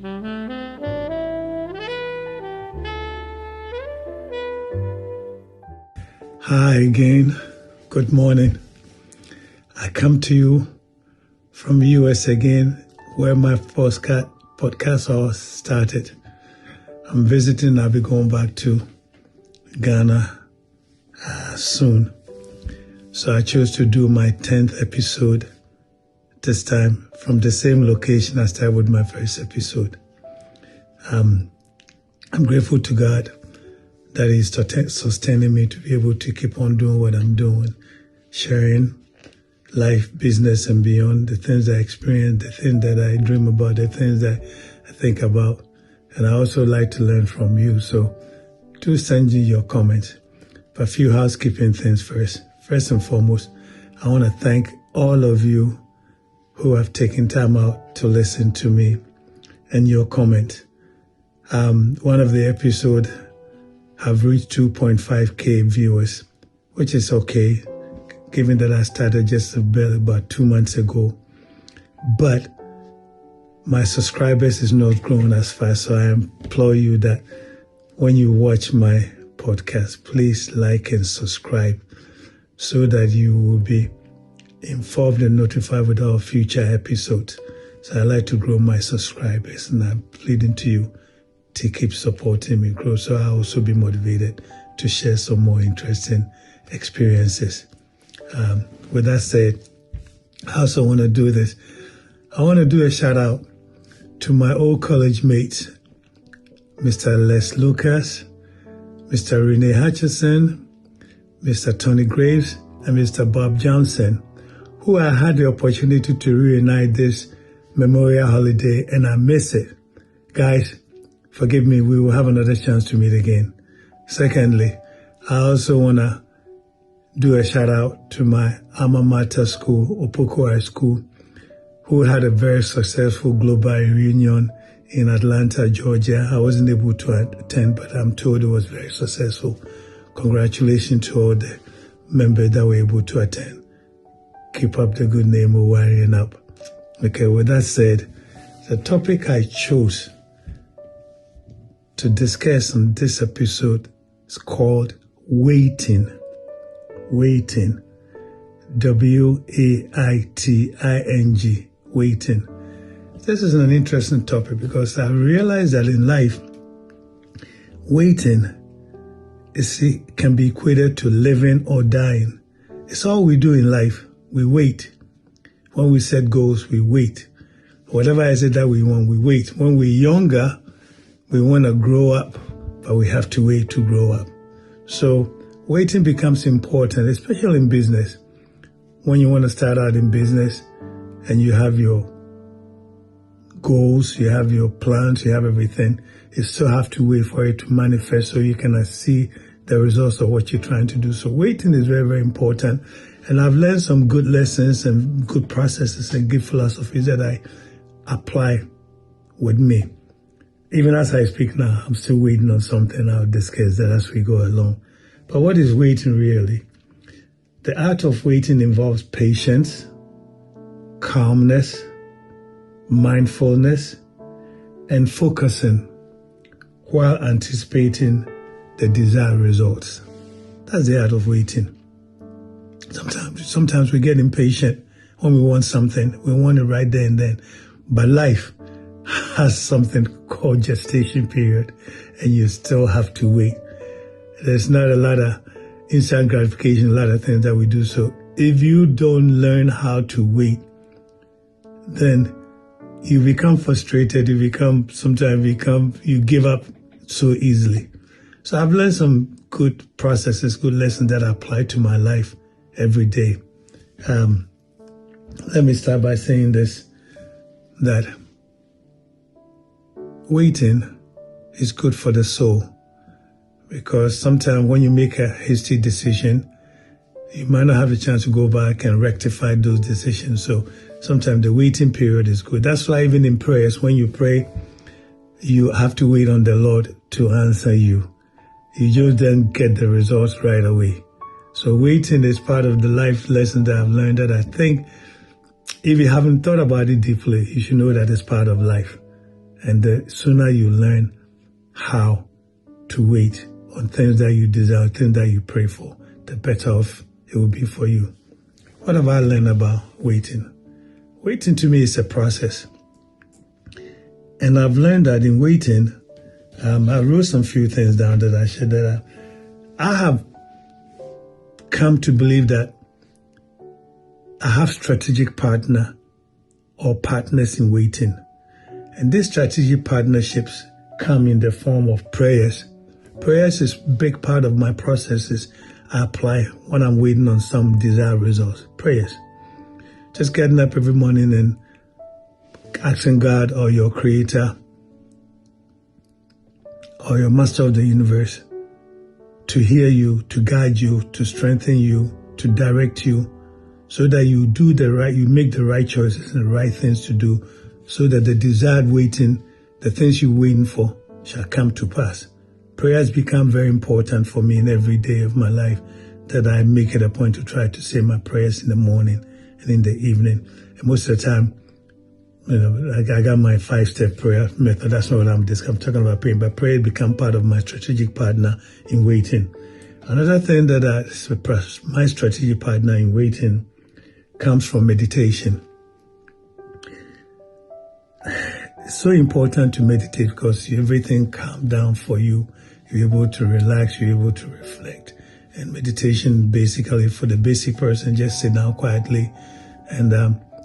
Hi again. Good morning. I come to you from the US again, where my podcast all started. I'm visiting. I'll be going back to Ghana soon. So I chose to do my 10th episode this time from the same location I started with my first episode. I'm grateful to God that He's sustaining me to be able to keep on doing what I'm doing, sharing life, business, and beyond, the things I experience, the things that I dream about, the things that I think about. And I also like to learn from you. So do send me your comments. But a few housekeeping things first. First and foremost, I want to thank all of you who have taken time out to listen to me and your comment. One of the episodes have reached 2.5K viewers, which is okay, given that I started just about 2 months ago. But my subscribers is not growing as fast, so I implore you that when you watch my podcast, please like and subscribe so that you will be informed and notified with our future episodes. So I like to grow my subscribers, and I'm pleading to you to keep supporting me grow, so I'll also be motivated to share some more interesting experiences. With that said, I also want to do this. I want to do a shout out to my old college mates, Mr. Les Lucas, Mr. Rene Hutchison, Mr. Tony Graves, and Mr. Bob Johnson, who I had the opportunity to reunite this Memorial holiday, and I miss it. Guys, forgive me, we will have another chance to meet again. Secondly, I also want to do a shout out to my alma mater school, Opoko High School, who had a very successful global reunion in Atlanta, Georgia. I wasn't able to attend, but I'm told it was very successful. Congratulations to all the members that were able to attend. Keep up the good name of wiring up. Okay, with that said, the topic I chose to discuss on this episode is called waiting. Waiting. W-A-I-T-I-N-G. Waiting. This is an interesting topic because I realized that in life, waiting can be equated to living or dying. It's all we do in life. We wait. When we set goals, we wait. Whatever I said that we want, we wait. When we're younger, we want to grow up, but we have to wait to grow up. So waiting becomes important, especially in business. When you want to start out in business and you have your goals, you have your plans, you have everything, you still have to wait for it to manifest so you can see the results of what you're trying to do. So waiting is very, very important. And I've learned some good lessons and good processes and good philosophies that I apply with me. Even as I speak now, I'm still waiting on something. I'll discuss that as we go along. But what is waiting really? The art of waiting involves patience, calmness, mindfulness, and focusing while anticipating the desired results. That's the art of waiting. Sometimes we get impatient when we want something. We want it right there and then. But life has something called gestation period, and you still have to wait. There's not a lot of instant gratification, a lot of things that we do. So if you don't learn how to wait, then you become frustrated. You give up so easily. So I've learned some good processes, good lessons that I apply to my life every day. Let me start by saying this, that waiting is good for the soul, because sometimes when you make a hasty decision, you might not have a chance to go back and rectify those decisions. So sometimes the waiting period is good. That's why even in prayers, when you pray, you have to wait on the Lord to answer you. You just then get the results right away. So waiting is part of the life lesson that I've learned, that I think if you haven't thought about it deeply, you should know that it's part of life. And the sooner you learn how to wait on things that you desire, things that you pray for, the better off it will be for you. What have I learned about waiting? Waiting to me is a process. And I've learned that in waiting, I wrote some few things down that I shared that I have come to believe that I have strategic partner or partners in waiting. And these strategic partnerships come in the form of prayers. Prayers is a big part of my processes I apply when I'm waiting on some desired results. Prayers. Just getting up every morning and asking God or your creator or your master of the universe to hear you, to guide you, to strengthen you, to direct you, so that you do the right, you make the right choices and the right things to do, so that the desired waiting, the things you're waiting for, shall come to pass. Prayers become very important for me in every day of my life, that I make it a point to try to say my prayers in the morning and in the evening. And most of the time, I got my 5-step prayer method. That's not what I'm talking about praying, but prayer become part of my strategic partner in waiting. Another thing that my strategic partner in waiting comes from meditation. It's so important to meditate because everything calms down for you. You're able to relax, you're able to reflect. And meditation, basically, for the basic person, just sit down quietly and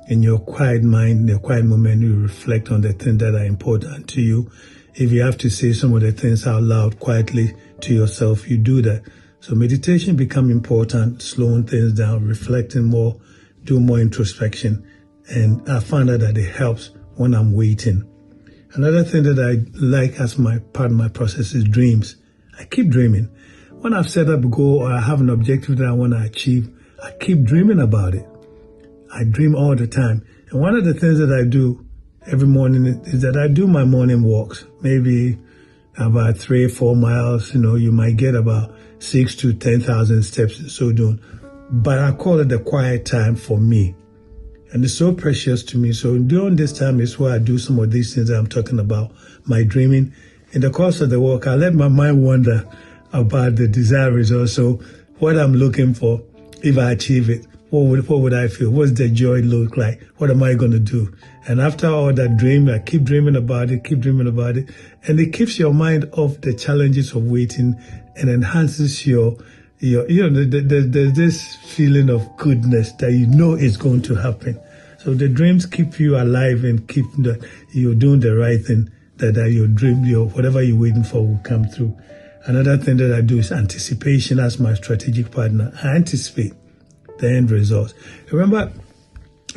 in your quiet mind, in your quiet moment, you reflect on the things that are important to you. If you have to say some of the things out loud quietly to yourself, you do that. So meditation become important, slowing things down, reflecting more, do more introspection. And I found out that it helps when I'm waiting. Another thing that I like as my part of my process is dreams. I keep dreaming. When I've set up a goal or I have an objective that I want to achieve, I keep dreaming about it. I dream all the time. And one of the things that I do every morning is that I do my morning walks, maybe about 3 or 4 miles. You might get about 6,000 to 10,000 steps in so doing. But I call it the quiet time for me. And it's so precious to me. So during this time is where I do some of these things that I'm talking about, my dreaming. In the course of the walk, I let my mind wander about the desired result. So what I'm looking for, if I achieve it, what would I feel? What's the joy look like? What am I going to do? And after all that dream, I keep dreaming about it. And it keeps your mind off the challenges of waiting and enhances there's this feeling of goodness that is going to happen. So the dreams keep you alive and keep you're doing the right thing, that your dream, whatever you're waiting for will come through. Another thing that I do is anticipation as my strategic partner. I anticipate the end results. Remember,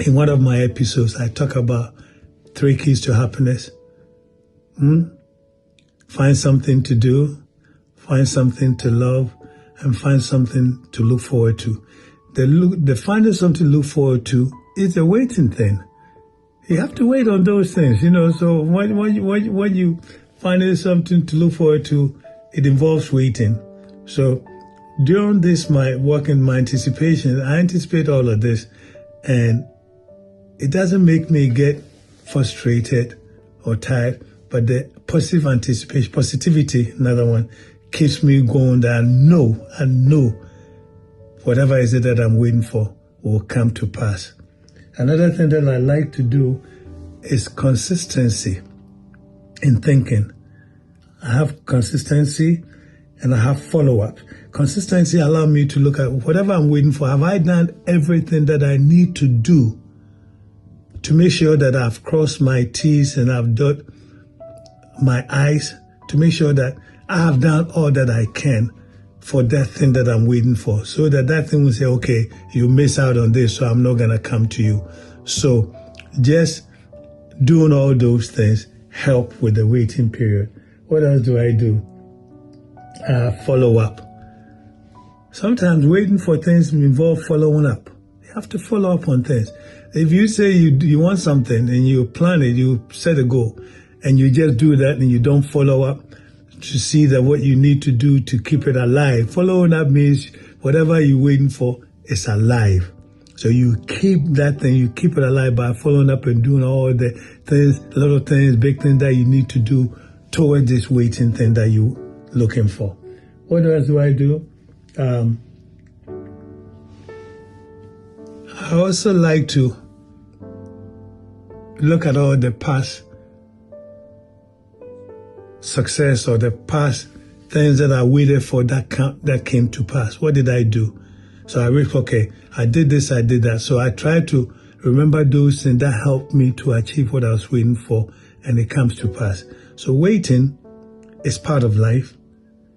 in one of my episodes, I talk about 3 keys to happiness. Find something to do, find something to love, and find something to look forward to. The finding something to look forward to is a waiting thing. You have to wait on those things, So when you find something to look forward to, it involves waiting. So during this, my work in my anticipation, I anticipate all of this, and it doesn't make me get frustrated or tired, but the positive anticipation, positivity, another one, keeps me going that I know whatever is it that I'm waiting for will come to pass. Another thing that I like to do is consistency in thinking. I have consistency and I have follow-up. Consistency allows me to look at whatever I'm waiting for. Have I done everything that I need to do to make sure that I've crossed my T's and I've dotted my I's, to make sure that I have done all that I can for that thing that I'm waiting for, so that thing will say, okay, you miss out on this, so I'm not going to come to you. So just doing all those things help with the waiting period. What else do I do? Follow up. Sometimes waiting for things involve following up. You have to follow up on things. If you say you want something and you plan it, you set a goal, and you just do that and you don't follow up to see that what you need to do to keep it alive. Following up means whatever you're waiting for is alive. So you keep that thing, you keep it alive by following up and doing all the things, little things, big things that you need to do towards this waiting thing that you're looking for. What else do I do? I also like to look at all the past success or the past things that I waited for that came to pass. What did I do? So I read, okay, I did this, I did that. So I try to remember those things that helped me to achieve what I was waiting for, and it comes to pass. So waiting is part of life,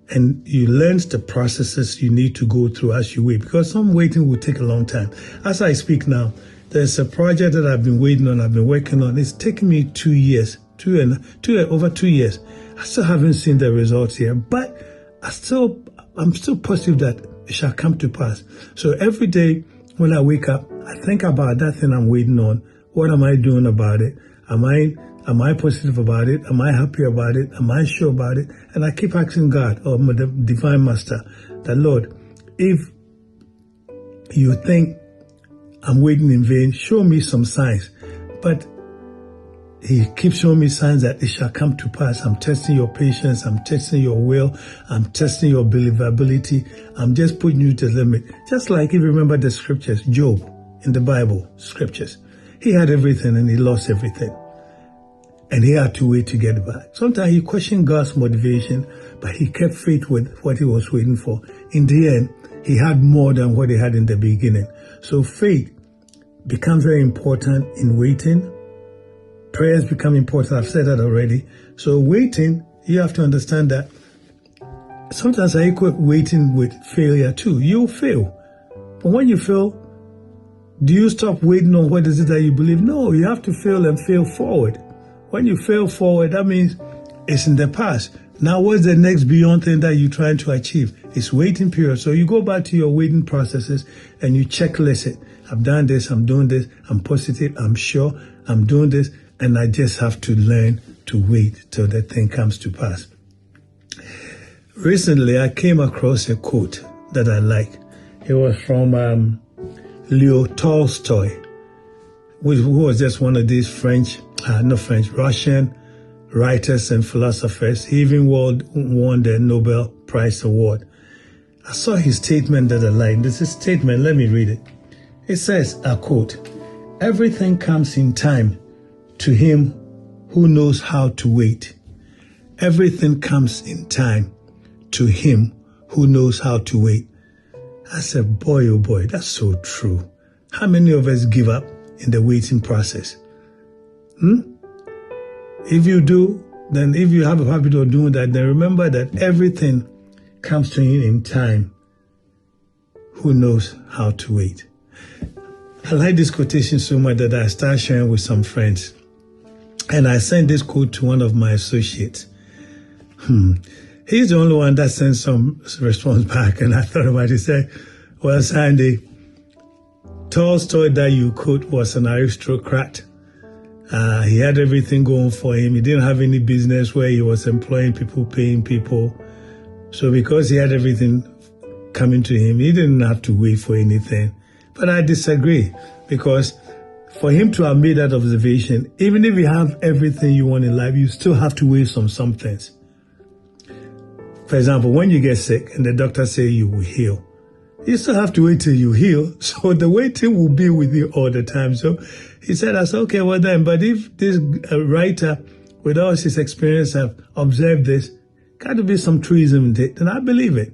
and you learn the processes you need to go through as you wait, because some waiting will take a long time. As I speak now, there's a project that I've been waiting on, I've been working on. It's taken me 2 years, over 2 years. I still haven't seen the results yet, but I'm still positive that it shall come to pass. So every day when I wake up, I think about that thing I'm waiting on. What am I doing about it? Am I positive about it? Am I happy about it? Am I sure about it? And I keep asking God, or the Divine Master, that Lord, if you think I'm waiting in vain, show me some signs. But He keeps showing me signs that it shall come to pass. I'm testing your patience. I'm testing your will. I'm testing your believability. I'm just putting you to the limit. Just like if you remember the scriptures, Job in the Bible, scriptures. He had everything and he lost everything. And he had to wait to get it back. Sometimes he questioned God's motivation, but he kept faith with what he was waiting for. In the end, he had more than what he had in the beginning. So faith becomes very important in waiting. Prayers become important. I've said that already. So waiting, you have to understand that sometimes I equate waiting with failure too. You'll fail. But when you fail, do you stop waiting on what is it that you believe? No, you have to fail and fail forward. When you fail forward, that means it's in the past. Now what's the next beyond thing that you're trying to achieve? It's waiting period. So you go back to your waiting processes and you checklist it. I've done this, I'm doing this, I'm positive, I'm sure, I'm doing this. And I just have to learn to wait till that thing comes to pass. Recently, I came across a quote that I like. It was from Tolstoy, who was just one of these Russian writers and philosophers. He even won the Nobel Prize Award. I saw his statement that I liked. This is a statement, let me read it. It says, I quote, "Everything comes in time to him who knows how to wait." Everything comes in time to him who knows how to wait. I said, boy, oh boy, that's so true. How many of us give up in the waiting process? If you do, then if you have a habit of doing that, then remember that everything comes to him in time who knows how to wait. I like this quotation so much that I started sharing with some friends. And I sent this quote to one of my associates. He's the only one that sent some response back. And I thought about it. He said, well, Sandy, Tolstoy that you quote was an aristocrat. He had everything going for him. He didn't have any business where he was employing people, paying people. So because he had everything coming to him, he didn't have to wait for anything. But I disagree, because for him to have made that observation, even if you have everything you want in life, you still have to wait on some things. For example, when you get sick and the doctor says you will heal, you still have to wait till you heal. So the waiting will be with you all the time. So he said, I said, okay, well then, but if this writer with all his experience have observed this, got to be some truism in it, then I believe it.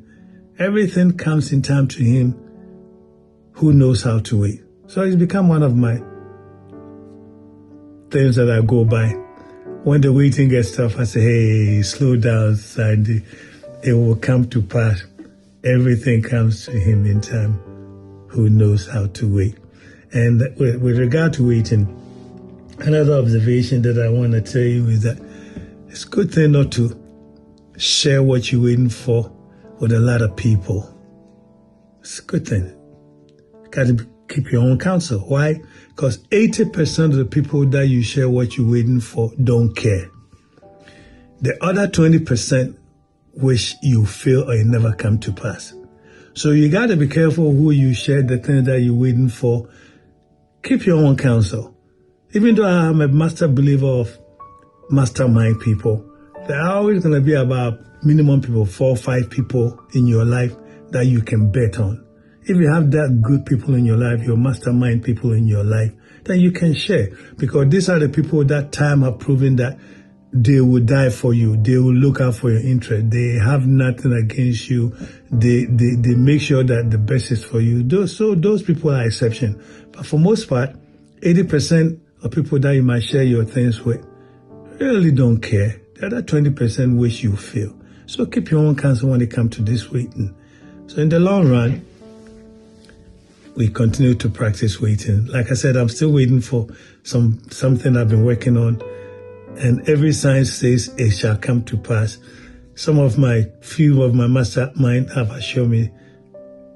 Everything comes in time to him who knows how to wait. So it's become one of my things that I go by. When the waiting gets tough, I say, hey, slow down, Sandy. It will come to pass. Everything comes to him in time who knows how to wait. And with regard to waiting, another observation that I want to tell you is that it's a good thing not to share what you're waiting for with a lot of people. It's a good thing. You got to keep your own counsel. Why? Because 80% of the people that you share what you're waiting for don't care. The other 20% wish you fail or it never come to pass. So you got to be careful who you share the things that you're waiting for. Keep your own counsel. Even though I'm a master believer of mastermind people, there are always going to be about minimum people, 4 or 5 people in your life that you can bet on. If you have that good people in your life, your mastermind people in your life, then you can share. Because these are the people that time have proven that they will die for you. They will look out for your interest. They have nothing against you. They make sure that the best is for you. Those people are exception. But for most part, 80% of people that you might share your things with really don't care. The other 20% wish you fail. So keep your own counsel when it comes to this waiting. So in the long run, we continue to practice waiting. Like I said, I'm still waiting for something I've been working on. And every sign says it shall come to pass. Few of my mastermind have assured me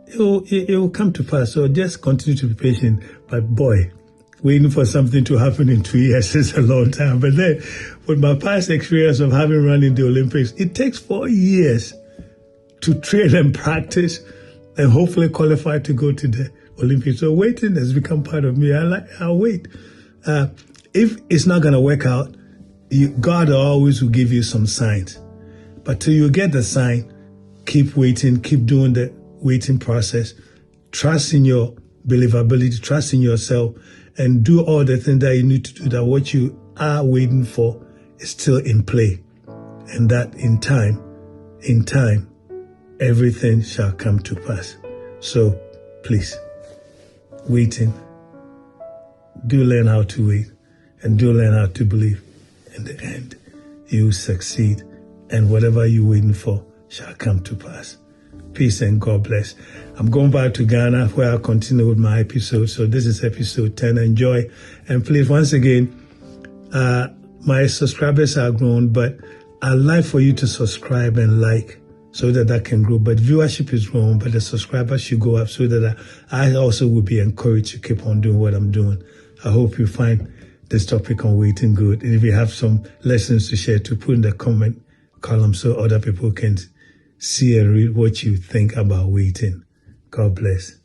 it will come to pass. So just continue to be patient. But boy, waiting for something to happen in 2 years is a long time. But then with my past experience of having run in the Olympics, it takes 4 years to train and practice and hopefully qualify to go to the Olympics. So waiting has become part of me. I'll wait. If it's not going to work out, God always will give you some signs. But till you get the sign, keep waiting, keep doing the waiting process. Trust in your believability, trust in yourself, and do all the things that you need to do, that what you are waiting for is still in play. And that in time, everything shall come to pass. So please, waiting, do learn how to wait, and do learn how to believe. In the end, you succeed, and whatever you're waiting for shall come to pass. Peace and God bless. I'm going back to Ghana where I'll continue with my episode. So this is episode 10. Enjoy. And please, once again, my subscribers are grown, but I'd like for you to subscribe and like so that can grow. But viewership is growing, but the subscribers should go up so that I also will be encouraged to keep on doing what I'm doing. I hope you find this topic on waiting good. And if you have some lessons to share, to put in the comment column so other people can see and read what you think about waiting. God bless.